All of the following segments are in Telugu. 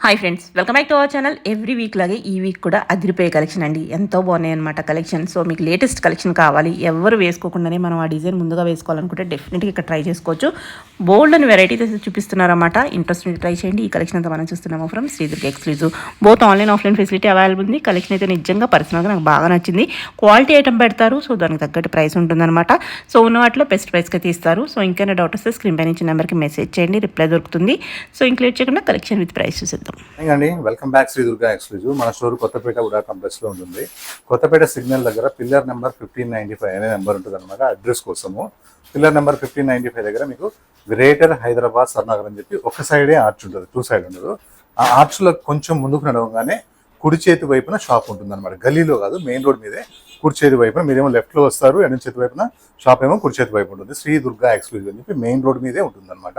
Hi friends, welcome back to our channel. Every week లాగే ఈ వీక్ కూడా అదిరిపోయే కలెక్షన్ అండి. ఎంతో బాగున్నాయి అనమాట కలెక్షన్. సో మీకు లేటెస్ట్ కలెక్షన్ కావాలి, ఎవరు వేసుకోకుండానే మనం ఆ డిజైన్ ముందుగా వేసుకోవాలనుకుంటే డెఫినెట్గా ఇక్కడ ట్రై చేసుకోవచ్చు. బోల్డ్ అని వెరైటీస్ చూపిస్తున్నారన్నమాట. ఇంట్రెస్ట్ ఉంటే ట్రై చేయండి. ఈ కలెక్షన్ అంతా మనం చూస్తున్నాము from Sri Durga exclusive. Both online offline facility available ఉంది. కలెక్షన్ అయితే నిజంగా పర్సనల్గా నాకు బాగా నచ్చింది. క్వాలిటీ ఐటమ్ పెడతారు, సో దానికి తగ్గట్టు ప్రైస్ ఉంటుందన్నమాట. సో ఉన్న వాటిలో బెస్ట్ ప్రైస్కి అయితే ఇస్తారు. సో ఇంకైనా డౌట్ వస్తే స్క్రీన్ పై నుంచి నెంబర్కి మెసేజ్ చేయండి, రిప్లై దొరుకుతుంది. సో ఇంక్లూడ్ చేయకుండా కలెక్షన్ విత్ ప్రైస్ చూసేద్దాం. అండి, welcome back Shri Durga exclusive. మన స్టోర్ కొత్తపేట ఉడా కాంప్లెక్స్ లో ఉంటుంది. కొత్తపేట సిగ్నల్ దగ్గర పిల్లర్ నెంబర్ 1595 అనే నెంబర్ ఉంటుంది అనమాట. అడ్రస్ కోసము పిల్లర్ నెంబర్ 1595 దగ్గర మీకు గ్రేటర్ హైదరాబాద్ సర్నగర్ అని చెప్పి ఒక సైడే ఆర్చ్ ఉంటుంది, టూ సైడ్ ఉండదు. ఆ ఆర్చ్ లో కొంచెం ముందుకు నడవగానే కుడి చేతి వైపున షాప్ ఉంటుంది అనమాట. గలీలో కాదు, మెయిన్ రోడ్ మీదే కుడి చేతి వైపున. మీరేమో లెఫ్ట్ లో వస్తారు, ఎడం చేతి వైపున షాప్ ఏమో కుడి చేతి వైపు ఉంటుంది. శ్రీ దుర్గా ఎక్స్క్లూజివ్ అని చెప్పి మెయిన్ రోడ్ మీదే ఉంటుంది అనమాట.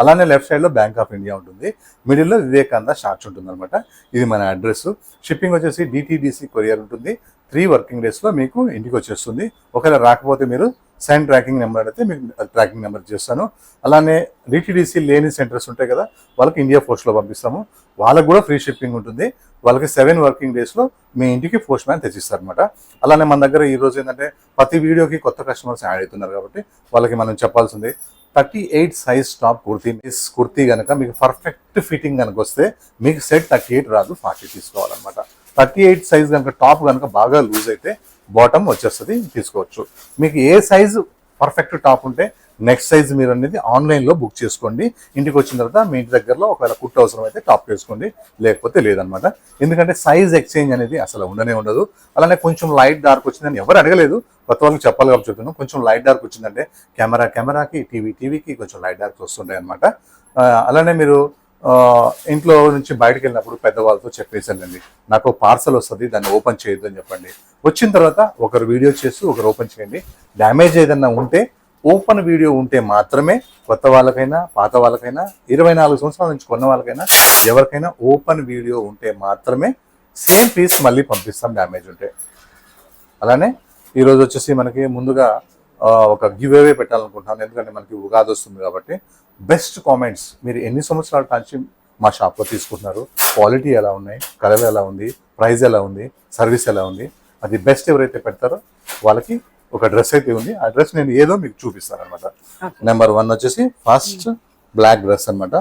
అలానే లెఫ్ట్ సైడ్ లో బ్యాంక్ ఆఫ్ ఇండియా ఉంటుంది, మిడిల్ లో వివేకానంద షార్ట్స్ ఉంటుంది అనమాట. ఇది మన అడ్రస్. షిప్పింగ్ వచ్చేసి DTDC కొరియర్ ఉంటుంది. 3 వర్కింగ్ డేస్ లో మీకు ఇంటికి వచ్చేస్తుంది. ఒకవేళ రాకపోతే మీరు సైన్ ట్రాకింగ్ నెంబర్ అయితే మీకు ట్రాకింగ్ నెంబర్ చేస్తాను. అలానే DTDC లేని సెంటర్స్ ఉంటాయి కదా, వాళ్ళకి ఇండియా పోస్ట్లో పంపిస్తాము. వాళ్ళకి కూడా ఫ్రీ షిప్పింగ్ ఉంటుంది. వాళ్ళకి 7 వర్కింగ్ డేస్లో మీ ఇంటికి పోస్ట్ మ్యాన్ తెచ్చిస్తారు అనమాట. అలానే మన దగ్గర ఈ రోజు ఏంటంటే ప్రతి వీడియోకి కొత్త కస్టమర్స్ యాడ్ అవుతున్నారు కాబట్టి వాళ్ళకి మనం చెప్పాల్సింది 38 సైజ్ టాప్ కుర్తీ కనుక మీకు పర్ఫెక్ట్ ఫిట్టింగ్ కనుక వస్తే మీకు సెట్ 38 రాదు, 40 తీసుకోవాలన్నమాట. 38 సైజ్ కనుక టాప్ కనుక బాగా లూజ్ అయితే బాటమ్ వచ్చేస్తుంది, తీసుకోవచ్చు. మీకు ఏ సైజు పర్ఫెక్ట్ టాప్ ఉంటే నెక్స్ట్ సైజ్ మీరు అనేది ఆన్లైన్లో బుక్ చేసుకోండి. ఇంటికి వచ్చిన తర్వాత మీ ఇంటి దగ్గరలో ఒకవేళ కుట్టు అవసరం అయితే టాప్ వేసుకోండి, లేకపోతే లేదనమాట. ఎందుకంటే సైజ్ ఎక్స్చేంజ్ అనేది అసలు ఉండనే ఉండదు. అలానే కొంచెం లైట్ డార్క్ వచ్చిందని ఎవరు అడగలేదు, కొత్త వాళ్ళకి చెప్పాలి కాబట్టి చెప్తున్నాను. కొంచెం లైట్ డార్క్ వచ్చిందంటే కెమెరాకి టీవీకి కొంచెం లైట్ డార్క్ వస్తుంటాయి అనమాట. అలానే మీరు ఇంట్లో నుంచి బయటకు వెళ్ళినప్పుడు పెద్దవాళ్ళతో చెప్పేసి వెళ్ళండి, నాకు పార్సల్ వస్తుంది, దాన్ని ఓపెన్ చేయొద్దు అని చెప్పండి. వచ్చిన తర్వాత ఒకరు వీడియో చేసి ఒకరు ఓపెన్ చేయండి. డ్యామేజ్ ఏదన్నా ఉంటే ఓపెన్ వీడియో ఉంటే మాత్రమే కొత్త వాళ్ళకైనా పాత వాళ్ళకైనా 24 సంవత్సరాల నుంచి కొన్న వాళ్ళకైనా ఎవరికైనా ఓపెన్ వీడియో ఉంటే మాత్రమే సేమ్ పీస్ మళ్ళీ పంపిస్తాం డ్యామేజ్ ఉంటే. అలానే ఈరోజు వచ్చేసి మనకి ముందుగా ఒక గివ్ అవే పెట్టాలనుకుంటున్నాను. ఎందుకంటే మనకి ఉగాది వస్తుంది కాబట్టి బెస్ట్ కామెంట్స్, మీరు ఎన్ని సంవత్సరాల నుంచి మా షాప్లో తీసుకుంటున్నారు, క్వాలిటీ ఎలా ఉన్నాయి, కలర్ ఎలా ఉంది, ప్రైస్ ఎలా ఉంది, సర్వీస్ ఎలా ఉంది, అది బెస్ట్ ఎవరైతే పెడతారో వాళ్ళకి ఒక డ్రెస్ అయితే ఉంది. ఆ డ్రెస్ నేను ఏదో మీకు చూపిస్తాను అనమాట. నెంబర్ 1 వచ్చేసి ఫస్ట్ బ్లాక్ డ్రెస్ అనమాట.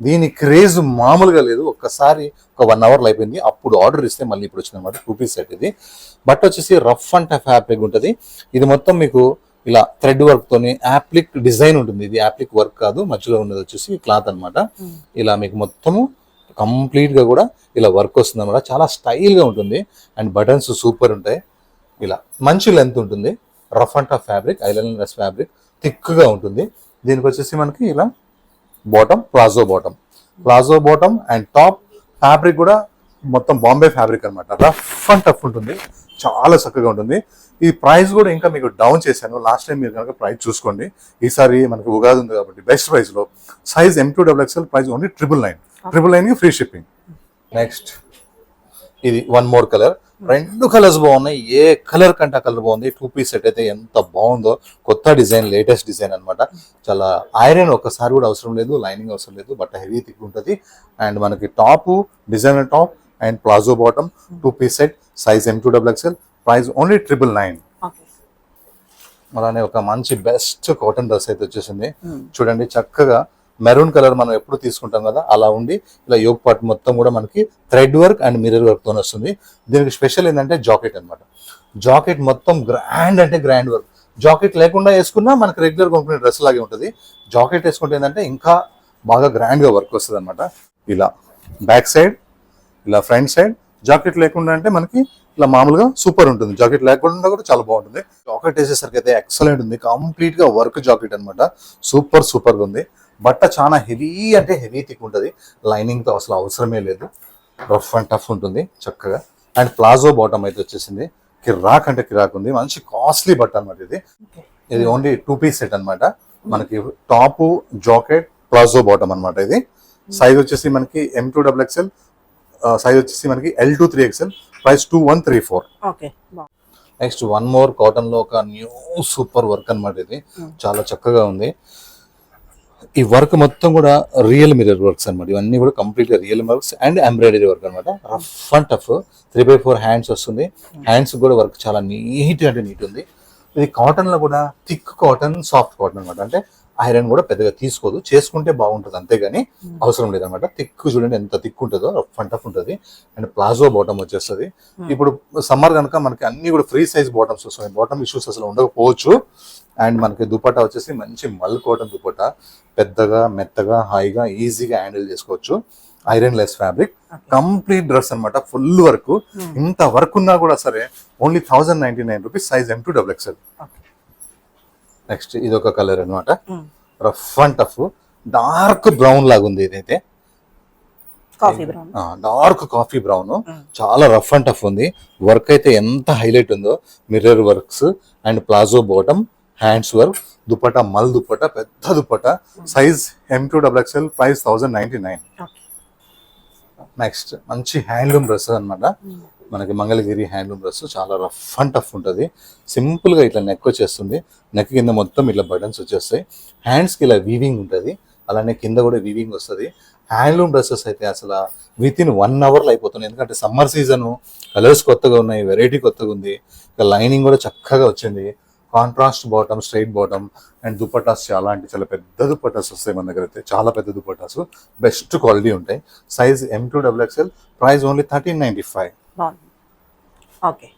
దీని క్రేజ్ మామూలుగా లేదు. ఒక్కసారి ఒక 1 అవర్లో అయిపోయింది. అప్పుడు ఆర్డర్ ఇస్తే మళ్ళీ ఇప్పుడు వచ్చింది అనమాట. 2 పీస్ సెట్ ఇది. బట్ వచ్చేసి రఫ్ అండ్ టఫ్ ఫ్యాబ్రిక్ ఉంటుంది. ఇది మొత్తం మీకు ఇలా థ్రెడ్ వర్క్ తోని యాప్లిక్ డిజైన్ ఉంటుంది. ఇది యాప్లిక్ వర్క్ కాదు, మధ్యలో ఉన్నది వచ్చేసి క్లాత్ అనమాట. ఇలా మీకు మొత్తము కంప్లీట్ గా కూడా ఇలా వర్క్ వస్తుంది అనమాట. చాలా స్టైల్ గా ఉంటుంది అండ్ బటన్స్ సూపర్ ఉంటాయి. ఇలా మంచి లెంత్ ఉంటుంది. Rough and tough fabric, eye line less fabric, thick గా ఉంటుంది. దీనికి వచ్చేసి మనకి ఇలా bottom palazzo bottom and top fabric కూడా మొత్తం బాంబే ఫ్యాబ్రిక్ అనమాట. రఫ్ అండ్ టఫ్ ఉంటుంది, చాలా చక్కగా ఉంటుంది. ఈ ప్రైస్ కూడా ఇంకా మీకు డౌన్ చేశాను. లాస్ట్ టైం మీరు కనుక ప్రైస్ చూసుకోండి. ఈసారి మనకి ఉగాది ఉంది కాబట్టి బెస్ట్ ప్రైస్ లో size M2XXL price only 999 free shipping. Next ఇది 1 మోర్ కలర్. 2 కలర్స్ బాగున్నాయి. ఏ కలర్ కంటే ఆ కలర్ బాగుంది. 2 పీస్ సెట్ అయితే ఎంత బాగుందో. కొత్త డిజైన్, లేటెస్ట్ డిజైన్ అనమాట. చాలా ఐరన్ ఒకసారి కూడా అవసరం లేదు, లైనింగ్ అవసరం లేదు, బట్ హెవీ థిక్ ఉంటుంది. అండ్ మనకి top designer top and palazzo bottom 2 piece set, size M2XXL, price only 999. అలానే ఒక మంచి బెస్ట్ కాటన్ డ్రెస్ అయితే వచ్చేసింది. చూడండి, చక్కగా మెరూన్ కలర్ మనం ఎప్పుడు తీసుకుంటాం కదా అలా ఉండి ఇలా యోగ్ పార్ట్ మొత్తం కూడా మనకి thread work and mirror work తో వస్తుంది. దీనికి స్పెషల్ ఏంటంటే జాకెట్ అనమాట. జాకెట్ మొత్తం గ్రాండ్ అంటే గ్రాండ్ వర్క్. జాకెట్ లేకుండా వేసుకున్నా మనకి రెగ్యులర్ కొనుక్కునే డ్రెస్ లాగే ఉంటుంది. జాకెట్ వేసుకుంటే ఏంటంటే ఇంకా బాగా గ్రాండ్ గా వర్క్ వస్తుంది అనమాట. ఇలా బ్యాక్ సైడ్, ఇలా ఫ్రంట్ సైడ్. జాకెట్ లేకుండా అంటే మనకి ఇలా మామూలుగా సూపర్ ఉంటుంది. జాకెట్ లేకుండా కూడా చాలా బాగుంటుంది. జాకెట్ వేసేసరికి అయితే ఎక్సలెంట్ ఉంది. కంప్లీట్ గా వర్క్ జాకెట్ అనమాట. సూపర్ గా ఉంది. బట్ట చాలా హెవీ అంటే హెవీ థిక్ ఉంటుంది. లైనింగ్ తో అసలు అవసరమే లేదు. రఫ్ అండ్ టఫ్ ఉంటుంది చక్కగా. అండ్ ప్లాజో బాటమ్ అయితే వచ్చేసింది. కిరాక్ అంటే కిరాక్ ఉంది. మంచి కాస్ట్లీ బట్ట అనమాట ఇది. ఇది ఓన్లీ 2 పీస్ సెట్ అనమాట. మనకి టాప్, జాకెట్, ప్లాజో బాటమ్ అనమాట. ఇది సైజ్ వచ్చేసి మనకి M2XXL, సైజ్ వచ్చేసి మనకి L2 3XL, price 2134. Next 1 more cotton లో ఒక న్యూ సూపర్ వర్క్ అనమాట. ఇది చాలా చక్కగా ఉంది. ఈ వర్క్ మొత్తం కూడా రియల్ మిర్రర్ వర్క్స్ అనమాట. ఇవన్నీ కూడా కంప్లీట్ గా real works and embroidery work అనమాట. Rough and tough 3x4 hands వస్తుంది. హ్యాండ్స్ కూడా వర్క్ చాలా నీట్ అంటే నీట్ ఉంది. ఇది కాటన్ లో కూడా థిక్ కాటన్, సాఫ్ట్ కాటన్ అనమాట. అంటే ఐరన్ కూడా పెద్దగా తీసుకోదు, చేసుకుంటే బాగుంటుంది అంతేగాని అవసరం లేదనమాట. థిక్ చూడండి ఎంత థిక్ ఉంటుందో, రఫ్ అండ్ టఫ్ ఉంటుంది. అండ్ ప్లాజో బాటమ్ వచ్చేస్తుంది. ఇప్పుడు సమ్మర్ కనుక మనకి అన్ని కూడా ఫ్రీ సైజ్ బాటమ్స్ వస్తాయి. బాటమ్ ఇష్యూస్ అసలు ఉండకపోవచ్చు. అండ్ మనకి దుపట్టా వచ్చేసి మంచి మల్ కాటన్ దుపట్టా, పెద్దగా మెత్తగా హాయిగా ఈజీగా హ్యాండిల్ చేసుకోవచ్చు. Iron less fabric, complete dress అనమాట. Full work. ఇంత వర్క్ ఉన్నా కూడా సరే only 1099 rupees, size M2XXL. Next ఇది ఒక కలర్ అనమాట. Rough and tough dark brown లాగా ఉంది. ఇదైతే డార్క్ కాఫీ బ్రౌన్, చాలా రఫ్ అండ్ టఫ్ ఉంది. వర్క్ అయితే ఎంత హైలైట్ ఉందో. Mirror works and palazzo bottom, hands work, dupatta మల్ దుపట్టా, పెద్ద dupatta, size M2XXL, price 1099. Next మంచి హ్యాండ్లూమ్ డ్రెస్ అన్నమాట. మనకి మంగళగిరి హ్యాండ్లూమ్ డ్రెస్ చాలా రఫ్ అండ్ టఫ్ ఉంటుంది. సింపుల్ గా ఇట్లా నెక్ వచ్చేస్తుంది. నెక్ కింద మొత్తం ఇట్లా బటన్స్ వచ్చేస్తాయి. హ్యాండ్స్ కి ఇలా వీవింగ్ ఉంటుంది, అలానే కింద కూడా వీవింగ్ వస్తుంది. హ్యాండ్లూమ్ డ్రెస్సెస్ అయితే అసలు విత్ ఇన్ 1 hour లో అయిపోతుంది. ఎందుకంటే సమ్మర్ సీజన్, కలర్స్ కొత్తగా ఉన్నాయి, వెరైటీ కొత్తగా ఉంది. ఇక లైనింగ్ కూడా చక్కగా వచ్చింది. Contrast bottom, straight bottom and dupattas చాలా అంటే చాలా పెద్ద దుపట్టాస్ వస్తాయి మన దగ్గర అయితే. చాలా పెద్ద దుపట్టాస్, బెస్ట్ క్వాలిటీ ఉంటాయి. Size M2XXL, price only 1395. Okay.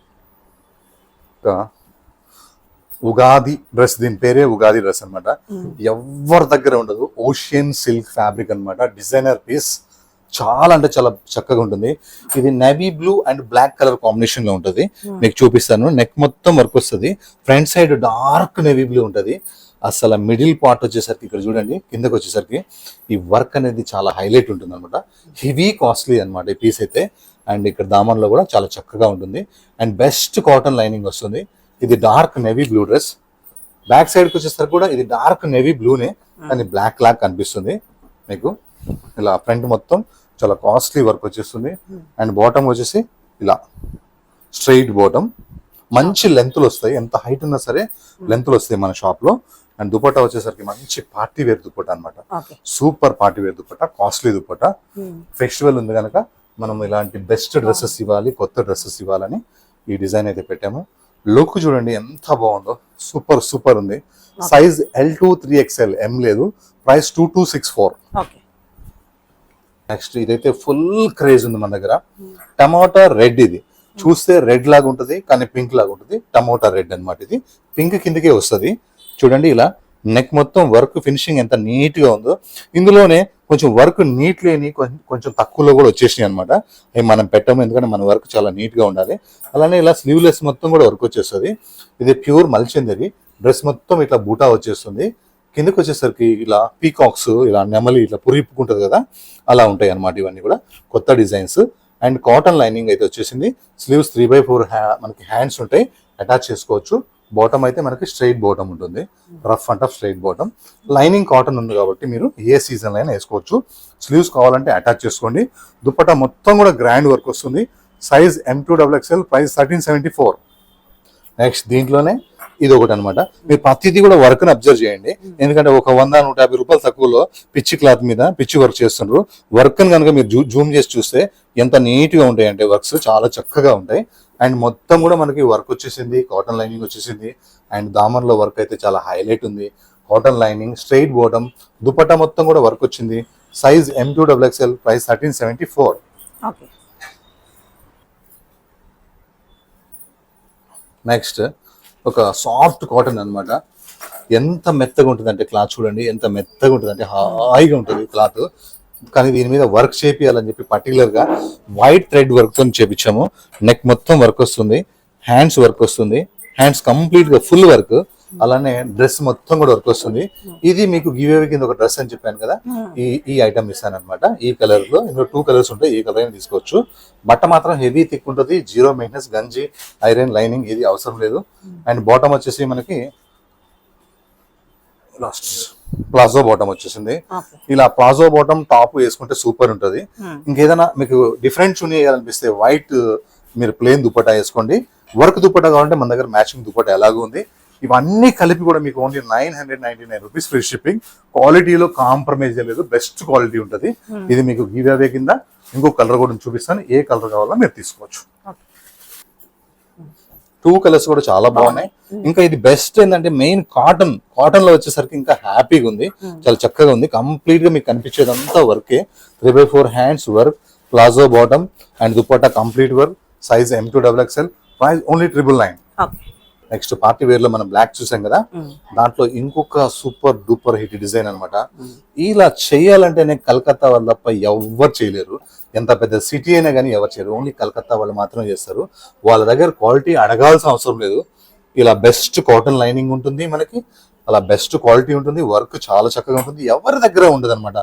Ugadi dress, దీని పేరే ఉగాది డ్రెస్ అనమాట. ఎవరి దగ్గర ఉండదు. ఓషియన్ సిల్క్ ఫ్యాబ్రిక్ అనమాట. డిజైనర్ పీస్, చాలా అంటే చాలా చక్కగా ఉంటుంది. ఇది navy blue and black colour combination లో ఉంటుంది. మీకు చూపిస్తాను. నెక్ మొత్తం వర్క్ వస్తుంది. Front side dark navy blue ఉంటుంది. అసలు మిడిల్ పార్ట్ వచ్చేసరికి ఇక్కడ చూడండి, కిందకి వచ్చేసరికి ఈ వర్క్ అనేది చాలా హైలైట్ ఉంటుంది అనమాట. హెవీ కాస్ట్లీ అనమాట ఈ పీస్ అయితే. అండ్ ఇక్కడ దామన్లో కూడా చాలా చక్కగా ఉంటుంది. అండ్ బెస్ట్ కాటన్ లైనింగ్ వస్తుంది. ఇది dark navy blue dress. Back సైడ్కి వచ్చేసరికి కూడా ఇది డార్క్ నేవీ బ్లూనే కానీ బ్లాక్ లాక్ కనిపిస్తుంది మీకు. ఇలా ఫ్రంట్ మొత్తం చాలా కాస్ట్లీ వర్క్ వచ్చేస్తుంది. అండ్ బాటమ్ వచ్చేసి ఇలా స్ట్రైట్ బాటమ్, మంచి లెంత్లు వస్తాయి. ఎంత హైట్ ఉన్నా సరే లెంత్లు వస్తాయి మన షాప్ లో. అండ్ దుపట్టా వచ్చేసరికి మంచి పార్టీ వేర్ దుపట్టా అనమాట. Super party wear dupatta, costly dupatta. Festival ఉంది కనుక మనం ఇలాంటి బెస్ట్ డ్రెస్సెస్ ఇవ్వాలి, కొత్త డ్రెస్సెస్ ఇవ్వాలని ఈ డిజైన్ అయితే పెట్టాము. లుక్ చూడండి ఎంత బాగుందో, సూపర్ సూపర్ ఉంది. సైజ్ L2 3XL, M లేదు. ప్రైస్ 2264. నెక్స్ట్ ఇదైతే ఫుల్ క్రేజ్ ఉంది మన దగ్గర. టమాటా రెడ్, ఇది చూస్తే రెడ్ లాగా ఉంటుంది కానీ పింక్ లాగా ఉంటుంది. టమాటా రెడ్ అన్నమాట. ఇది పింక్ కిందకే వస్తుంది. చూడండి ఇలా నెక్ మొత్తం వర్క్ ఫినిషింగ్ ఎంత నీట్ గా ఉందో. ఇందులోనే కొంచెం వర్క్ నీట్ లేని కొంచెం తక్కువలో కూడా వచ్చేసినాయి అనమాట. అవి మనం పెట్టాము ఎందుకంటే మన వర్క్ చాలా నీట్ గా ఉండాలి. అలానే ఇలా స్లీవ్లెస్ మొత్తం కూడా వర్క్ వచ్చేస్తుంది. ఇది ప్యూర్ మల్చింది. డ్రెస్ మొత్తం ఇట్లా బూటా వచ్చేస్తుంది. కిందకి వచ్చేసరికి ఇలా పీకాక్స్, ఇలా నెమలి ఇట్లా పురిప్పుకుంటుంది కదా, అలా ఉంటాయి అనమాట. ఇవన్నీ కూడా కొత్త డిజైన్స్. అండ్ కాటన్ లైనింగ్ అయితే వచ్చేసింది. స్లీవ్స్ 3x4 మనకి హ్యాండ్స్ ఉంటాయి, అటాచ్ చేసుకోవచ్చు. బాటమ్ అయితే మనకి స్ట్రైట్ బాటమ్ ఉంటుంది, rough and tough straight bottom. Lining cotton ఉంది కాబట్టి మీరు ఏ సీజన్ అయినా వేసుకోవచ్చు. స్లీవ్స్ కావాలంటే అటాచ్ చేసుకోండి. దుపట్టా మొత్తం కూడా గ్రాండ్ వర్క్ వస్తుంది. Size M2XXL, price 1374. నెక్స్ట్ దీంట్లోనే ఇది ఒకటి అనమాట. మీరు ప్రతిదీ కూడా వర్క్ ని అబ్జర్వ్ చేయండి. ఎందుకంటే ఒక 100-150 రూపాయలు తక్కువలో పిచ్చి క్లాత్ మీద పిచ్చి వర్క్ చేస్తున్నారు. వర్క్ ని కనుక మీరు జూమ్ చేసి చూస్తే ఎంత నీట్ గా ఉంటాయి అంటే వర్క్స్ చాలా చక్కగా ఉంటాయి. అండ్ మొత్తం కూడా మనకి వర్క్ వచ్చేసింది, కాటన్ లైనింగ్ వచ్చేసింది. అండ్ దామన్లో వర్క్ అయితే చాలా హైలైట్ ఉంది. Cotton lining, straight bottom, dupatta మొత్తం కూడా వర్క్ వచ్చింది. Size M2XXL, price 1374. నెక్స్ట్ ఒక సాఫ్ట్ కాటన్ అన్నమాట. ఎంత మెత్తగా ఉంటుంది అంటే క్లాత్ చూడండి, ఎంత మెత్తగా ఉంటుంది అంటే హాయిగా ఉంటుంది క్లాత్. కానీ దీని మీద వర్క్ చేపియాలని చెప్పి పర్టికులర్ గా వైట్ థ్రెడ్ వర్క్ తో చేపించాము. నెక్ మొత్తం వర్క్ వస్తుంది, హ్యాండ్స్ వర్క్ వస్తుంది, హ్యాండ్స్ కంప్లీట్ గా ఫుల్ వర్క్. అలానే డ్రెస్ మొత్తం కూడా వర్క్ వస్తుంది. ఇది మీకు గివ్ అవే కింద ఒక డ్రెస్ అని చెప్పాను కదా, ఈ ఐటమ్ ఇస్తాను అనమాట. ఈ కలర్ లో, ఇందులో 2 కలర్స్ ఉంటాయి, ఈ కలర్ అయినా తీసుకోవచ్చు. బట్ట మాత్రం హెవీ థిక్ ఉంటుంది, 0 మెయింటెనెన్స్, గంజి, ఐరన్, లైనింగ్ ఇది అవసరం లేదు. అండ్ బాటమ్ వచ్చేసి మనకి ప్లాజో బాటమ్ వచ్చేసింది. ఇలా ప్లాజో బాటమ్ టాప్ వేసుకుంటే సూపర్ ఉంటుంది. ఇంకేదైనా మీకు డిఫరెంట్ చున్నీ వేయాలనిపిస్తే వైట్ మీరు ప్లేన్ దుపట్టా వేసుకోండి. వర్క్ దుపట్టా కావాలంటే మన దగ్గర మ్యాచింగ్ దుపట్టా ఎలాగో ఉంది. ఇవన్నీ కలిపి కూడా మీకు ఓన్లీ 999 రూపీస్ ఫ్రీ షిప్పింగ్. క్వాలిటీలో కాంప్రమైజ్ లేదు, బెస్ట్ క్వాలిటీ ఉంటుంది. ఇది మీకు గివ్ అవే కింద ఇంకో కలర్ కూడా చూపిస్తాను, ఏ కలర్ కావాలో మీరు తీసుకోవచ్చు. 2 కలర్స్ కూడా చాలా బాగున్నాయి. ఇంకా ఇది బెస్ట్ ఏంటంటే మెయిన్ కాటన్ లో వచ్చేసరికి ఇంకా హ్యాపీగా ఉంది, చాలా చక్కగా ఉంది. కంప్లీట్ గా మీకు కనిపించేదంతా వర్కే. 3/4 hands work, palazzo bottom and dupatta complete work. Size M2XXL, price only 999. Next party wear లో మనం బ్లాక్ చూసాం కదా, దాంట్లో ఇంకొక సూపర్ డూపర్ హిట్ డిజైన్ అనమాట. ఇలా చేయాలంటేనే కలకత్తా వాళ్ళు తప్ప ఎవరు చేయలేరు. ఎంత పెద్ద సిటీ అయినా కానీ ఎవరు చేయరు, ఓన్లీ కలకత్తా వాళ్ళు మాత్రమే చేస్తారు. వాళ్ళ దగ్గర క్వాలిటీ అడగాల్సిన అవసరం లేదు. ఇలా బెస్ట్ కాటన్ లైనింగ్ ఉంటుంది మనకి, అలా బెస్ట్ క్వాలిటీ ఉంటుంది, వర్క్ చాలా చక్కగా ఉంటుంది. ఎవరి దగ్గర ఉండదు అనమాట.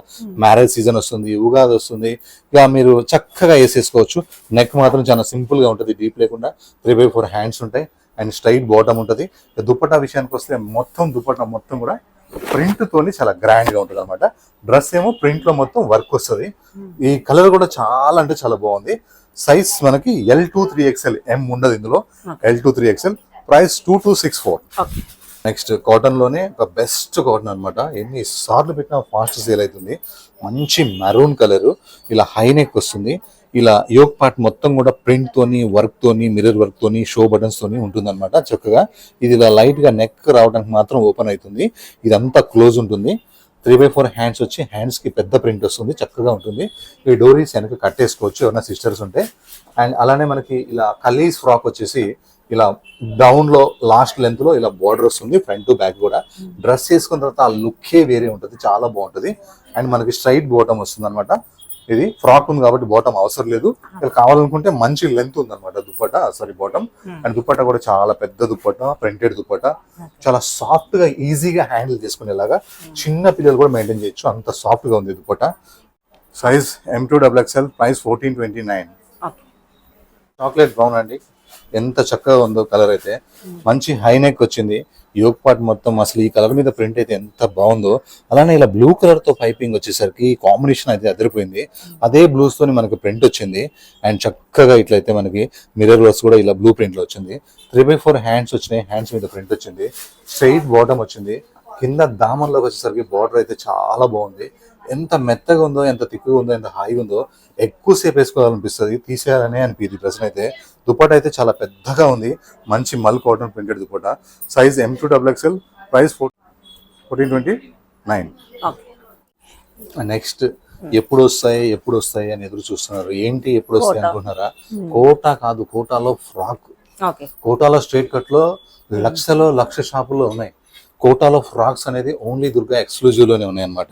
మ్యారేజ్ సీజన్ వస్తుంది, ఉగాది వస్తుంది, ఇక మీరు చక్కగా వేసేసుకోవచ్చు. నెక్ మాత్రం చాలా సింపుల్ గా ఉంటుంది, డీప్ లేకుండా. 3/4 హ్యాండ్స్ ఉంటాయి అండ్ స్ట్రైట్ బాటమ్ ఉంటుంది. దుపట్టా విషయానికి వస్తే దుపట్టా మొత్తం కూడా ప్రింట్ తోని చాలా గ్రాండ్ గా ఉంటుంది అనమాట. డ్రెస్ ఏమో ప్రింట్ లో మొత్తం వర్క్ వస్తుంది. ఈ కలర్ కూడా చాలా అంటే చాలా బాగుంది. సైజ్ మనకి L2 3XL, M ఉండదు ఇందులో. L2 3XL, price 2264. Next cotton లోనే ఒక బెస్ట్ కాటన్ అనమాట. ఎన్ని సార్లు పెట్టినా ఫాస్ట్ సేల్ అవుతుంది. మంచి మెరూన్ కలర్, ఇలా హై నెక్ వస్తుంది. ఇలా యోక్ పార్ట్ మొత్తం కూడా ప్రింట్ తోని, వర్క్ తోని, మిర్రర్ వర్క్ తోని, షో బటన్స్ తోని ఉంటుంది అనమాట చక్కగా. ఇది ఇలా లైట్ గా నెక్ రావడానికి మాత్రం ఓపెన్ అవుతుంది, ఇదంతా క్లోజ్ ఉంటుంది. 3/4 హ్యాండ్స్ వచ్చి హ్యాండ్స్ కి పెద్ద ప్రింట్ వస్తుంది, చక్కగా ఉంటుంది. ఈ డోరీస్ వెనక కట్టేసుకోవచ్చు ఎవరైనా సిస్టర్స్ ఉంటే. అండ్ అలానే మనకి ఇలా కలీస్ ఫ్రాక్ వచ్చేసి ఇలా డౌన్ లో లాస్ట్ లెంత్ లో ఇలా బార్డర్ వస్తుంది, ఫ్రంట్ టు బ్యాక్ కూడా. డ్రెస్ వేసుకున్న తర్వాత ఆ లుక్కే వేరే ఉంటుంది, చాలా బాగుంటుంది. అండ్ మనకి స్ట్రైట్ బాటమ్ వస్తుంది అనమాట. ఇది ఫ్రాక్ ఉంది కాబట్టి బాటమ్ అవసరం లేదు. ఇలా కావాలనుకుంటే మంచి లెంత్ ఉంది అనమాట దుపట్టా, బాటమ్. అండ్ దుపట్టా కూడా చాలా పెద్ద దుపట్టా, ప్రింటెడ్ దుపట్టా, చాలా సాఫ్ట్ గా ఈజీగా హ్యాండిల్ చేసుకునేలాగా. చిన్న పిల్లలు కూడా మెయింటైన్ చేయొచ్చు, అంత సాఫ్ట్ గా ఉంది dupatta. Size M2XXL, price 1429. Chocolate brown అండి, ఎంత చక్కగా ఉందో కలర్ అయితే. మంచి హై నెక్ వచ్చింది, యోక్ పార్ట్ మొత్తం అసలు ఈ కలర్ మీద ప్రింట్ అయితే ఎంత బాగుందో. అలానే ఇలా బ్లూ కలర్ తో పైపింగ్ వచ్చేసరికి కాంబినేషన్ అయితే అదిరిపోయింది. అదే బ్లూస్ తోని మనకి ప్రింట్ వచ్చింది. అండ్ చక్కగా ఇట్లయితే మనకి మిర్రర్ వర్క్స్ కూడా ఇలా బ్లూ ప్రింట్ లో వచ్చింది. 3/4 హ్యాండ్స్ వచ్చినాయి, హ్యాండ్స్ మీద ప్రింట్ వచ్చింది. స్ట్రైట్ బాటమ్ వచ్చింది. కింద దామన్లోకి వచ్చేసరికి బార్డర్ అయితే చాలా బాగుంది. ఎంత మెత్తగా ఉందో, ఎంత తిక్కుగా ఉందో, ఎంత హాయిగా ఉందో. ఎక్కువసేపు వేసుకోవాలనిపిస్తుంది, తీసేయాలనే అనిపించింది. డ్రెస్ అయితే దుపట్టా అయితే చాలా పెద్దగా ఉంది, మంచి మల్ cotton printed dupatta. Size M2XXL, price 1429. Next ఎప్పుడు వస్తాయి అని ఎదురు చూస్తున్నారు. ఏంటి ఎప్పుడు వస్తాయి అనుకుంటున్నారా? కోటా కాదు, కోటాలో ఫ్రాక్. కోటాలో స్ట్రైట్ కట్ లో లక్ష షాపుల్లో ఉన్నాయి. కోటాలో ఫ్రాక్స్ అనేది ఓన్లీ దుర్గా ఎక్స్క్లూజివ్ లోనే ఉన్నాయి అనమాట.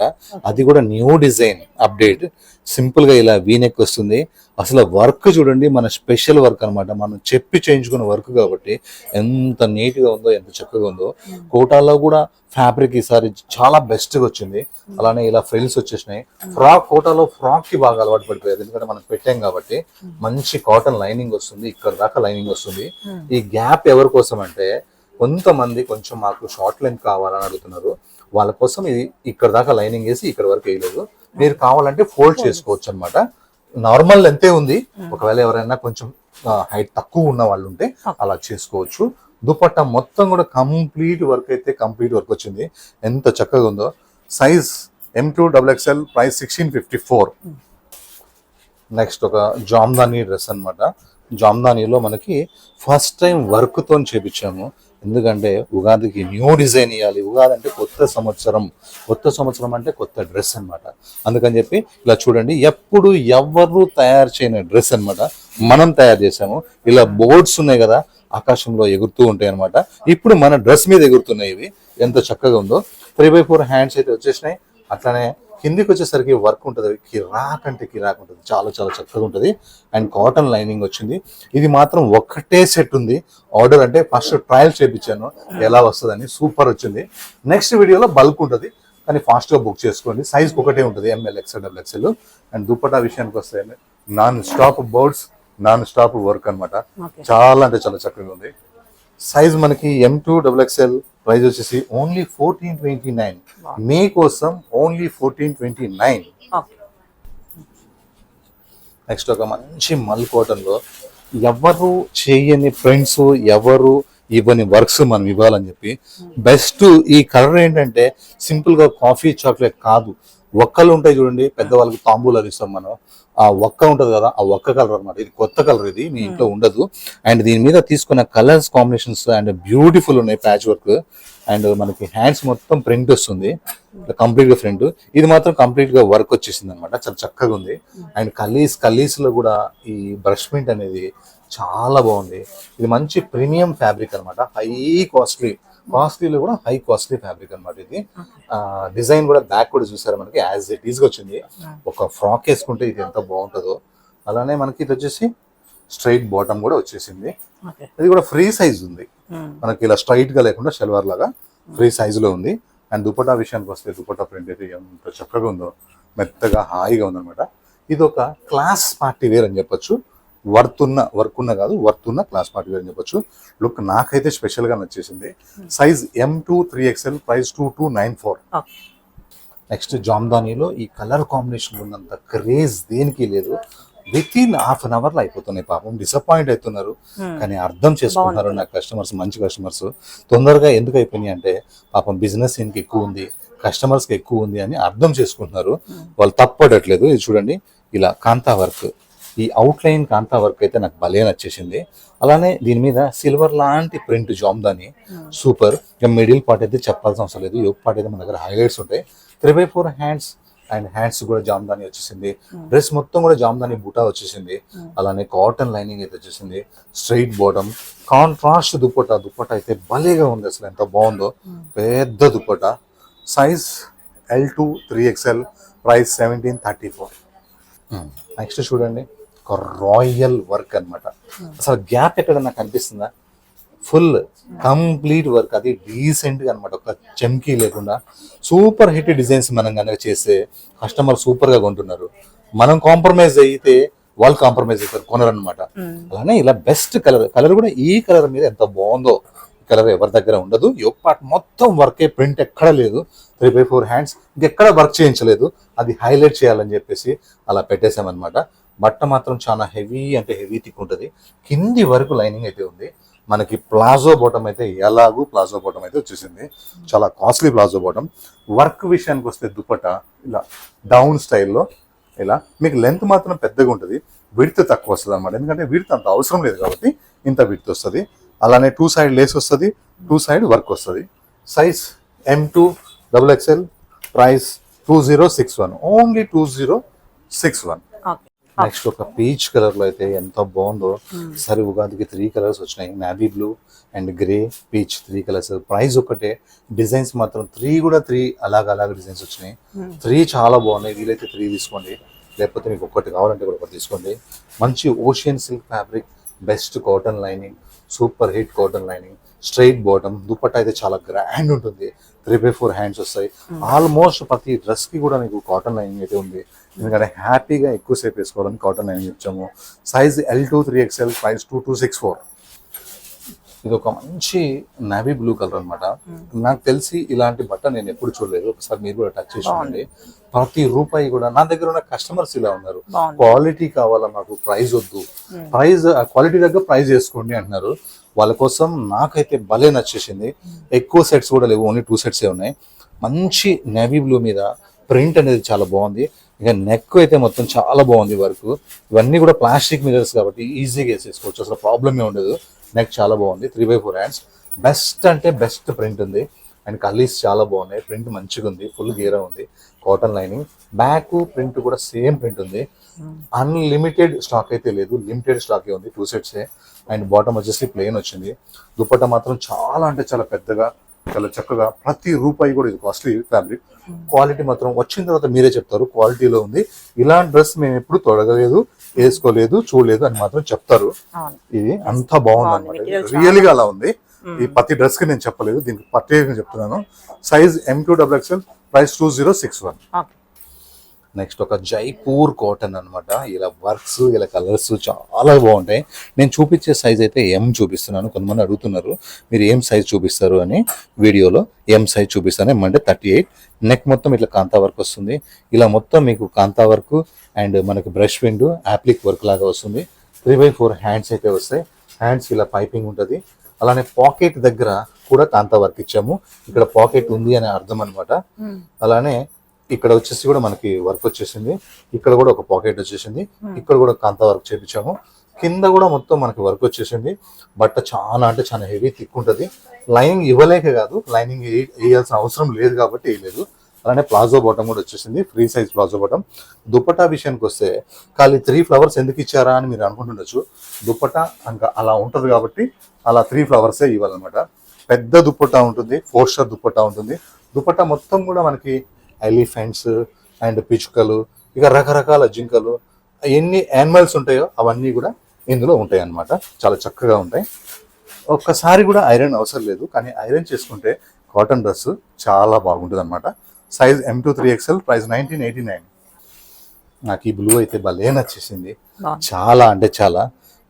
అది కూడా న్యూ డిజైన్ అప్డేట్. సింపుల్ గా ఇలా వీనెక్ వస్తుంది. అసలు వర్క్ చూడండి, మన స్పెషల్ వర్క్ అనమాట, మనం చెప్పి చేయించుకున్న వర్క్ కాబట్టి ఎంత నీట్ గా ఉందో, ఎంత చక్కగా ఉందో. కోటాలో కూడా ఫ్యాబ్రిక్ ఈసారి చాలా బెస్ట్ గా వచ్చింది. అలానే ఇలా ఫ్రిల్స్ వచ్చేసినాయి. కోటాలో ఫ్రాక్ కి బాగా అలవాటు పడిపోయారు, ఎందుకంటే మనం పెట్టాం కాబట్టి. మంచి కాటన్ లైనింగ్ వస్తుంది, ఇక్కడ దాకా లైనింగ్ వస్తుంది. ఈ గ్యాప్ ఎవరి కోసం అంటే, కొంతమంది కొంచెం మాకు షార్ట్ లెంత్ కావాలని అడుగుతున్నారు. వాళ్ళ కోసం ఇది ఇక్కడ దాకా లైనింగ్ వేసి ఇక్కడ వరకు వేయలేదు. మీరు కావాలంటే ఫోల్డ్ చేసుకోవచ్చు అనమాట. నార్మల్ లెంతే ఉంది, ఒకవేళ ఎవరైనా కొంచెం హైట్ తక్కువ ఉన్న వాళ్ళు ఉంటే అలా చేసుకోవచ్చు. దుపట్టా మొత్తం కూడా కంప్లీట్ వర్క్ అయితే కంప్లీట్ వర్క్ వచ్చింది, ఎంత చక్కగా ఉందో. Size M2XXL, price 1654. నెక్స్ట్ ఒక జామ్దాని డ్రెస్ అనమాట. జామ్దానీలో మనకి ఫస్ట్ టైం వర్క్ తో చేపించాము, ఎందుకంటే ఉగాదికి న్యూ డిజైన్ ఇవ్వాలి. ఉగాది అంటే కొత్త సంవత్సరం అంటే కొత్త డ్రెస్ అన్నమాట. అందుకని చెప్పి ఇలా చూడండి, ఎప్పుడు ఎవరు తయారు చేయని డ్రెస్ అన్నమాట, మనం తయారు చేసాము. ఇలా బోర్డ్స్ ఉన్నాయి కదా, ఆకాశంలో ఎగురుతూ ఉంటాయి అనమాట. ఇప్పుడు మన డ్రెస్ మీద ఎగురుతున్నాయి ఇవి, ఎంత చక్కగా ఉందో. 3/4 హ్యాండ్స్ అయితే వచ్చేసినాయి. అట్లానే కిందికి వచ్చేసరికి వర్క్ ఉంటుంది, కిరాక్ ఉంటుంది, చాలా చాలా చక్కగా ఉంటుంది. అండ్ కాటన్ లైనింగ్ వచ్చింది. ఇది మాత్రం ఒక్కటే సెట్ ఉంది ఆర్డర్, అంటే ఫస్ట్ ట్రయల్ చేయించాను ఎలా వస్తుందని, సూపర్ వచ్చింది. నెక్స్ట్ వీడియోలో బల్క్ ఉంటుంది, కానీ ఫాస్ట్ గా బుక్ చేసుకోండి. సైజ్ ఒకటే ఉంటుంది, ML, XL, XXL. And dupatta విషయానికి వస్తే non stop birds, non stop work అనమాట. చాలా అంటే చాలా చక్కగా ఉంది. సైజ్ మనకి M2XXL, ప్రైస్ వచ్చేసి ఓన్లీ 1429. మీ కోసం ఓన్లీ 1429. నెక్స్ట్ ఒక మంచి మల్ కాటన్ లో ఎవరు చేయని ప్రింట్స్, ఎవరు ఇవ్వని వర్క్స్ మనం ఇవ్వాలని చెప్పి బెస్ట్. ఈ కలర్ ఏంటంటే సింపుల్ గా కాఫీ చాక్లెట్ కాదు, ఒక్కలు ఉంటాయి చూడండి, పెద్దవాళ్ళకి తాంబూలాలు ఇస్తాం మనం, ఆ ఒక్క ఉంటది కదా, ఆ ఒక్క కలర్ అన్నమాట. ఇది కొత్త కలర్, ఇది మీ ఇంట్లో ఉండదు. అండ్ దీని మీద తీసుకున్న కలర్స్ కాంబినేషన్స్ అండ్ బ్యూటిఫుల్ ఉన్నాయి, ప్యాచ్ వర్క్. అండ్ మనకి హ్యాండ్స్ మొత్తం ప్రింట్ వస్తుంది కంప్లీట్ గా ఫ్రంట్. ఇది మాత్రం కంప్లీట్ గా వర్క్ వచ్చేసింది అనమాట, చాలా చక్కగా ఉంది. అండ్ కలీస్ లో కూడా ఈ బ్రష్ ప్రింట్ అనేది చాలా బాగుంది. ఇది మంచి ప్రీమియం ఫ్యాబ్రిక్ అనమాట, కాస్ట్లీలో కూడా హై కాస్ట్లీ ఫ్యాబ్రిక్ అనమాట. ఇది డిజైన్ కూడా బ్యాక్ కూడా చూసారా మనకి యాజ్ ఇట్ ఈస్ గా వచ్చింది. ఒక ఫ్రాక్ వేసుకుంటే ఇది ఎంత బాగుంటుందో. అలానే మనకి ఇది వచ్చేసి స్ట్రైట్ బాటమ్ కూడా వచ్చేసింది. ఇది కూడా ఫ్రీ సైజ్ ఉంది మనకి, ఇలా స్ట్రైట్ గా లేకుండా షల్వార్ లాగా ఫ్రీ సైజ్ లో ఉంది. అండ్ దుపట్టా విషయానికి వస్తే దుపట్టా ప్రింట్ అయితే ఎంత చక్కగా ఉందో, మెత్తగా హాయిగా ఉందన్నమాట. ఇది ఒక క్లాస్ పార్టీ వేర్ అని చెప్పొచ్చు, వర్త్ ఉన్న క్లాస్ పార్టీ వేర్ అని చెప్పొచ్చు. లుక్ నాకైతే స్పెషల్ గా నచ్చేసింది. Size M2 3XL, price 2294. Next జామ్దానీలో ఈ కలర్ కాంబినేషన్ ఉన్నంత క్రేజ్ దేనికి లేదు. Within half an hour లో అయిపోతున్నాయి. పాపం డిసప్పాయింట్ అవుతున్నారు, కానీ అర్థం చేసుకుంటున్నారు నా కస్టమర్స్, మంచి కస్టమర్స్. తొందరగా ఎందుకు అయిపోయినాయి అంటే పాపం బిజినెస్ ఈయనకి ఎక్కువ ఉంది, కస్టమర్స్ కి ఎక్కువ ఉంది అని అర్థం చేసుకుంటున్నారు. వాళ్ళు తప్పడట్లేదు. ఇది చూడండి, ఇలా కాంతా వర్క్, ఈ అవుట్ లైన్ కాంతా వర్క్ అయితే నాకు భలే నచ్చేసింది. అలానే దీని మీద సిల్వర్ లాంటి ప్రింట్ జామ్దాని సూపర్. ఇక మిడిల్ పార్ట్ అయితే చెప్పాల్సిన అవసరం లేదు, యోగ్ పార్ట్ అయితే మన దగ్గర హైలైట్స్ ఉంటాయి. 3/4 హ్యాండ్స్ అండ్ హ్యాండ్స్ కూడా జామ్దాని వచ్చేసింది. డ్రెస్ మొత్తం కూడా జామ్దాని బూటా వచ్చేసింది. అలానే కాటన్ లైనింగ్ అయితే వచ్చేసింది. స్ట్రైట్ బాటమ్, కాంట్రాస్ట్ దుపట్టా అయితే భలేగా ఉంది, అసలు ఎంత బాగుందో. పెద్ద dupatta, size L2 3XL, price 1734. Next చూడండి, ఒక రాయల్ వర్క్ అన్నమాట. అసలు గ్యాప్ ఎక్కడన్నా కనిపిస్తుందా? ఫుల్ కంప్లీట్ వర్క్, అది డీసెంట్ గా అనమాట, ఒక చమ్కీ లేకుండా సూపర్ హిట్ డిజైన్స్ మనం కనుక చేస్తే కస్టమర్ సూపర్ గా కొంటున్నారు. మనం కాంప్రమైజ్ అయితే వాళ్ళు కాంప్రమైజ్ అవుతారు, కొనరనమాట. అలానే ఇలా బెస్ట్ కలర్ కూడా ఈ కలర్ మీద ఎంత బాగుందో. ఈ కలర్ ఎవరి దగ్గర ఉండదు. యోగ్ పార్ట్ మొత్తం వర్కే, ప్రింట్ ఎక్కడ లేదు. 3/4 హ్యాండ్స్, ఇంకెక్కడ వర్క్ చేయించలేదు. అది హైలైట్ చేయాలని చెప్పేసి అలా పెట్టేసామన్నమాట. బట్ట మాత్రం చాలా హెవీ అంటే హెవీ థిక్ ఉంటుంది. కింది వరకు లైనింగ్ అయితే ఉంది. మనకి ప్లాజో బాటమ్ అయితే ఎలాగూ ప్లాజో బాటమ్ అయితే వచ్చేసింది, చాలా కాస్ట్లీ ప్లాజో బాటమ్. వర్క్ విషయానికి వస్తే దుపట్టా ఇలా డౌన్ స్టైల్లో, ఇలా మీకు లెంత్ మాత్రం పెద్దగా ఉంటుంది, విడ్త్ తక్కువ వస్తుంది అనమాట. ఎందుకంటే విడ్త్ అంత అవసరం లేదు కాబట్టి ఇంత విడ్త్ వస్తుంది. అలానే 2 సైడ్ లేస్ వస్తుంది, 2 సైడ్ వర్క్ వస్తుంది. Size M2 XXL, price 2061, only 2061. Next ఒక పీచ్ కలర్ లో అయితే ఎంత బాగుందో. సరే, ఉగాదికి 3 కలర్స్ వచ్చినాయి, navy blue and grey, peach, 3 colours. Price ఒకటే, డిజైన్స్ మాత్రం 3 అలాగ డిజైన్స్ వచ్చినాయి. 3 చాలా బాగున్నాయి. వీలైతే 3 తీసుకోండి, లేకపోతే మీకు ఒకటి కావాలంటే కూడా ఒకటి తీసుకోండి. మంచి ocean silk fabric, best cotton lining, super hit cotton lining, straight bottom. Dupatta అయితే చాలా గ్రాండ్ ఉంటుంది. 3/4 హ్యాండ్స్ వస్తాయి. ఆల్మోస్ట్ ప్రతి డ్రెస్ కి కూడా మీకు కాటన్ లైనింగ్ అయితే ఉంది, ఎందుకంటే హ్యాపీగా ఎక్కువసేపు వేసుకోవాలని కాటన్ లైనింగ్ ఇచ్చాము. Size L2 3XL, price 2264. ఇది ఒక మంచి నావీ బ్లూ కలర్ అనమాట. నాకు తెలిసి ఇలాంటి బట్ట నేను ఎప్పుడు చూడలేదు. ఒకసారి మీరు కూడా టచ్ చేసి చూడండి. ప్రతి రూపాయి కూడా, నా దగ్గర ఉన్న కస్టమర్స్ ఇలా ఉన్నారు, క్వాలిటీ కావాలా మాకు, ప్రైస్ వద్దు, క్వాలిటీ దగ్గర ప్రైస్ చేసుకోండి అంటున్నారు. వాళ్ళ కోసం నాకైతే భలే నచ్చేసింది. ఎక్కువ సెట్స్ కూడా లేవు, ఓన్లీ 2 సెట్సే ఉన్నాయి. మంచి నేవీ బ్లూ మీద ప్రింట్ అనేది చాలా బాగుంది. ఇక నెక్ అయితే మొత్తం చాలా బాగుంది వర్క్. ఇవన్నీ కూడా ప్లాస్టిక్ మిరర్స్ కాబట్టి ఈజీగా వేసేసుకోవచ్చు, అసలు ప్రాబ్లమే ఉండదు. నెక్ చాలా బాగుంది. 3/4 హ్యాండ్స్, బెస్ట్ అంటే బెస్ట్ ప్రింట్ ఉంది. అండ్ కలీస్ చాలా బాగున్నాయి, ప్రింట్ మంచిగా ఉంది, ఫుల్ గేరా ఉంది, కాటన్ లైనింగ్. బ్యాక్ ప్రింట్ కూడా సేమ్ ప్రింట్ ఉంది. అన్లిమిటెడ్ స్టాక్ అయితే లేదు, లిమిటెడ్ స్టాక్ ఉంది, 2 సెట్సే. అండ్ బాటమ్ వచ్చేసి ప్లెయిన్ వచ్చింది. దుపట్టా మాత్రం చాలా అంటే చాలా పెద్దగా, చాలా చక్కగా. ప్రతి రూపాయి కూడా, ఇది కాస్ట్లీ ఫ్యాబ్రిక్. క్వాలిటీ మాత్రం వచ్చిన తర్వాత మీరే చెప్తారు క్వాలిటీలో ఉంది. ఇలాంటి డ్రెస్ మేము ఎప్పుడు తొడగలేదు, వేసుకోలేదు, చూడలేదు అని మాత్రం చెప్తారు. ఇది అంత బాగుంది అనమాట, రియల్ గా అలా ఉంది. ఈ ప్రతి డ్రెస్ కి నేను చెప్పలేదు, దీనికి ప్రత్యేకంగా చెప్తున్నాను. Size M2 XXL, price 2061. Next ఒక జైపూర్ కాటన్ అనమాట. ఇలా వర్క్స్, ఇలా కలర్స్ చాలా బాగుంటాయి. నేను చూపించే సైజ్ అయితే M చూపిస్తున్నాను. కొంతమంది అడుగుతున్నారు మీరు ఏం సైజ్ చూపిస్తారు అని. వీడియోలో M సైజ్ చూపిస్తాను. M అంటే 38. నెక్ మొత్తం ఇట్లా కాంతా వర్క్ వస్తుంది. ఇలా మొత్తం మీకు కాంతా వర్క్ అండ్ మనకి బ్రష్ విండ్ యాప్లిక్ వర్క్ లాగా వస్తుంది. 3/4 హ్యాండ్స్ అయితే వస్తాయి. హ్యాండ్స్ ఇలా పైపింగ్ ఉంటుంది. అలానే పాకెట్ దగ్గర కూడా కాంతా వర్క్ ఇచ్చాము. ఇక్కడ పాకెట్ ఉంది అనే అర్థం అనమాట. అలానే ఇక్కడ వచ్చేసి కూడా మనకి వర్క్ వచ్చేసింది. ఇక్కడ కూడా ఒక పాకెట్ వచ్చేసింది. ఇక్కడ కూడా కాంతా వర్క్ చేపించాము. కింద కూడా మొత్తం మనకి వర్క్ వచ్చేసింది. బట్ట చాలా అంటే చాలా హెవీ థిక్ ఉంటుంది. లైనింగ్ ఇవ్వలేక కాదు, లైనింగ్ వేయాల్సిన అవసరం లేదు కాబట్టి వేయలేదు. అలానే ప్లాజో బాటమ్ కూడా వచ్చేసింది, free size palazzo bottom. Dupatta విషయానికి వస్తే ఖాళీ 3 ఫ్లవర్స్ ఎందుకు ఇచ్చారా అని మీరు అనుకుంటుండొచ్చు. దుపట్టా ఇంకా అలా ఉంటుంది కాబట్టి అలా 3 ఫ్లవర్సే ఇవ్వాలన్నమాట. పెద్ద దుపట్టా ఉంటుంది, 4 స్టార్ దుపట్టా ఉంటుంది. దుపట్టా మొత్తం కూడా మనకి ఎలిఫెంట్స్ అండ్ పిచ్చుకలు, ఇక రకరకాల జింకలు, ఎన్ని యానిమల్స్ ఉంటాయో అవన్నీ కూడా ఇందులో ఉంటాయి అన్నమాట. చాలా చక్కగా ఉంటాయి. ఒక్కసారి కూడా ఐరన్ అవసరం లేదు, కానీ ఐరన్ చేసుకుంటే కాటన్ డ్రెస్ చాలా బాగుంటుంది అనమాట. Size M2 3XL, price 1989. నాకు ఈ బ్లూ అయితే భలే నచ్చేసింది. చాలా అంటే చాలా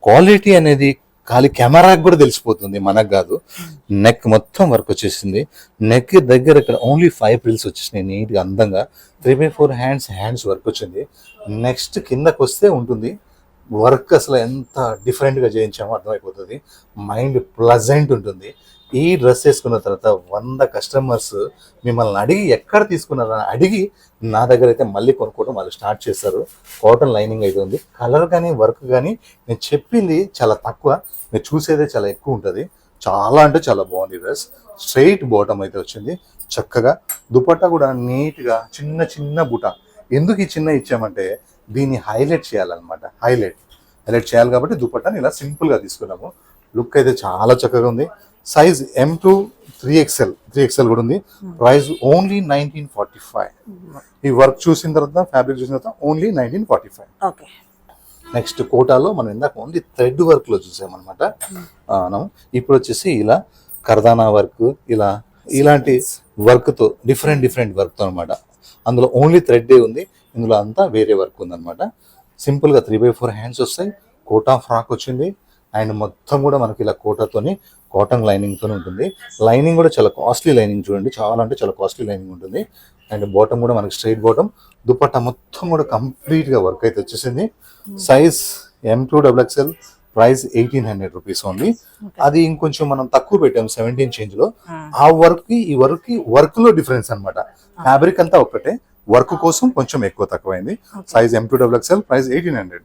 క్వాలిటీ అనేది ఖాళీ కెమెరాకి కూడా తెలిసిపోతుంది, మనకు కాదు. నెక్ మొత్తం వర్క్ వచ్చేసింది. నెక్ దగ్గర ఇక్కడ ఓన్లీ 5 ప్రిల్స్ వచ్చేసినాయి నీట్గా అందంగా. 3/4 హ్యాండ్స్ వర్క్ వచ్చింది. నెక్స్ట్ కిందకు వస్తే ఉంటుంది వర్క్, అసలు ఎంత డిఫరెంట్గా చేయించామో అర్థమైపోతుంది. మైండ్ ప్లజెంట్ ఉంటుంది. ఈ డ్రెస్ వేసుకున్న తర్వాత 100 కస్టమర్స్ మిమ్మల్ని అడిగి ఎక్కడ తీసుకున్నారని అడిగి నా దగ్గర అయితే మళ్ళీ కొనుక్కోవడం వాళ్ళు స్టార్ట్ చేస్తారు. కాటన్ లైనింగ్ అయితే ఉంది. కలర్ కానీ వర్క్ కానీ నేను చెప్పింది చాలా తక్కువ, మీరు చూసేదే చాలా ఎక్కువ ఉంటుంది. చాలా అంటే చాలా బాగుంది డ్రెస్. స్ట్రైట్ బాటమ్ అయితే వచ్చింది చక్కగా. దుపట్టా కూడా నీట్గా చిన్న చిన్న బుట్ట. ఎందుకు ఈ చిన్న ఇచ్చామంటే దీన్ని హైలైట్ చేయాలన్నమాట. హైలైట్ చేయాలి కాబట్టి దుపట్టాని ఇలా సింపుల్గా తీసుకున్నాము. లుక్ అయితే చాలా చక్కగా ఉంది. సైజ్ M2 3XL కూడా ఉంది. Price only 1945. ఈ వర్క్ చూసిన తర్వాత, ఫ్యాబ్రిక్ చూసిన తర్వాత ఓన్లీ 1945. నెక్స్ట్ కోటాలో మనం ఇందాక ఓన్లీ థ్రెడ్ వర్క్ లో చూసామన్నమాట. ఇప్పుడు వచ్చేసి ఇలా కర్దానా వర్క్, ఇలాంటి వర్క్ తో డిఫరెంట్ వర్క్ తో అనమాట. అందులో ఓన్లీ థ్రెడ్ ఉంది, ఇందులో అంతా వేరే వర్క్ ఉందన్నమాట. సింపుల్ గా 3/4 హ్యాండ్స్ వస్తాయి. కోటా ఫ్రాక్ వచ్చింది. అండ్ మొత్తం కూడా మనకి ఇలా కోటాతోని కాటన్ లైనింగ్ తోనే ఉంటుంది. లైనింగ్ కూడా చాలా కాస్ట్లీ లైనింగ్, చూడండి, చాలా అంటే చాలా కాస్ట్లీ లైనింగ్ ఉంటుంది. అండ్ బాటమ్ కూడా మనకి స్ట్రైట్ బాటమ్. దుపట్టా మొత్తం కూడా కంప్లీట్ గా వర్క్ అయితే వచ్చేసింది. Size M2 XXL, price 1800 rupees only. అది ఇంకొంచెం మనం తక్కువ పెట్టాం 17 చేంజ్ లో. ఆ వర్క్ కి ఈ వర్క్ లో డిఫరెన్స్ అన్నమాట. ఫ్యాబ్రిక్ అంతా ఒకటే, వర్క్ కోసం కొంచెం ఎక్కువ తక్కువైంది. Size M2 XXL, price 1800.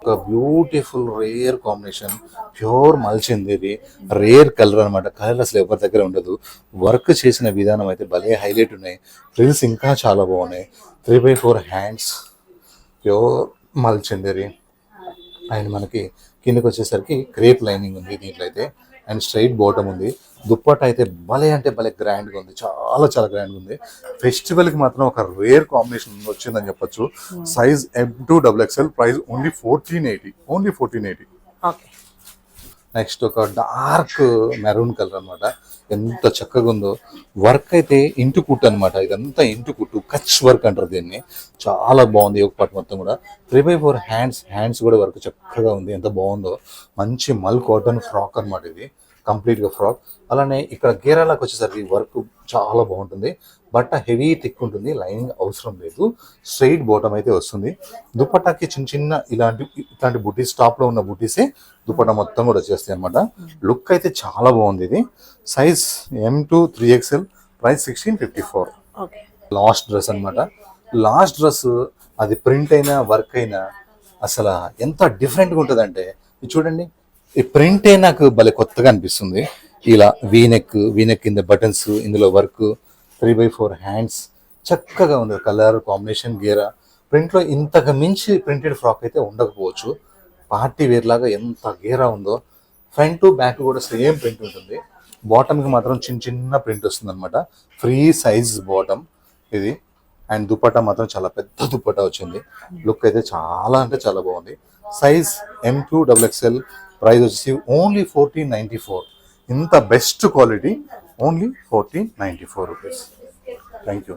ఒక బ్యూటిఫుల్ రేర్ కాంబినేషన్, ప్యూర్ మల్చింది. ఇది రేర్ కలర్ అనమాట. కలర్ అసలు ఎవరి దగ్గర ఉండదు. వర్క్ చేసిన విధానం అయితే భలే హైలైట్ ఉన్నాయి. ఫ్రిల్స్ ఇంకా చాలా బాగున్నాయి. 3/4 హ్యాండ్స్, ప్యూర్ మల్చింది. అండ్ మనకి కిందకి వచ్చేసరికి క్రేప్ లైనింగ్ ఉంది దీంట్లో అయితే. అండ్ స్ట్రైట్ బాటమ్ ఉంది. దుప్పట్ట అయితే భలే అంటే భలే గ్రాండ్గా ఉంది, చాలా చాలా గ్రాండ్గా ఉంది. ఫెస్టివల్కి మాత్రం ఒక రేర్ కాంబినేషన్ వచ్చిందని చెప్పొచ్చు. Size M2 XXL, price only 1480. Next ఒక డార్క్ మెరూన్ కలర్ అనమాట. ఎంత చక్కగా ఉందో. వర్క్ అయితే ఇంటు కుట్టు అనమాట. ఇదంతా ఇంటు కుట్టు, కచ్ వర్క్ అంటారు దీన్ని. చాలా బాగుంది. ఒక పాటు మొత్తం కూడా 3/4 హ్యాండ్స్ కూడా వర్క్ చక్కగా ఉంది. ఎంత బాగుందో. మంచి మల్ కాటన్ ఫ్రాక్ అనమాట ఇది, కంప్లీట్ గా ఫ్రాక్. అలానే ఇక్కడ గేరాలకు వచ్చేసరికి వర్క్ చాలా బాగుంటుంది. బట్ట హెవీ థిక్ ఉంటుంది, లైనింగ్ అవసరం లేదు. స్ట్రైట్ బాటమ్ అయితే వస్తుంది. దుపట్టాకి చిన్న ఇట్లాంటి బుటీస్, టాప్ లో ఉన్న బుటీసే దుపట్టా మొత్తం కూడా వచ్చేస్తాయి అనమాట. లుక్ అయితే చాలా బాగుంది. ఇది size M2 3XL, price 1654. Last dress అనమాట. లాస్ట్ డ్రెస్ అది ప్రింట్ అయినా వర్క్ అయినా అసలు ఎంత డిఫరెంట్గా ఉంటుంది అంటే, ఇది చూడండి, ఈ ప్రింటే నాకు భలే కొత్తగా అనిపిస్తుంది. ఇలా వీనెక్ కింద బటన్స్, ఇందులో వర్క్, 3/4 హ్యాండ్స్, చక్కగా ఉంది. కలర్ కాంబినేషన్, గేరా ప్రింట్లో ఇంతకు మించి ప్రింటెడ్ ఫ్రాక్ అయితే ఉండకపోవచ్చు. పార్టీ వేర్ లాగా ఎంత గేరా ఉందో. ఫ్రంట్ బ్యాక్ కూడా సేమ్ ప్రింట్ ఉంటుంది. బాటమ్కి మాత్రం చిన్న ప్రింట్ వస్తుంది అనమాట. ఫ్రీ సైజ్ బాటమ్ ఇది. అండ్ దుపట్టా మాత్రం చాలా పెద్ద దుపట్టా వచ్చింది. లుక్ అయితే చాలా అంటే చాలా బాగుంది. సైజ్ M2 XXL, ప్రైస్ వచ్చేసి ఓన్లీ 1494. ఇంత best quality only 1494 rupees. Thank you.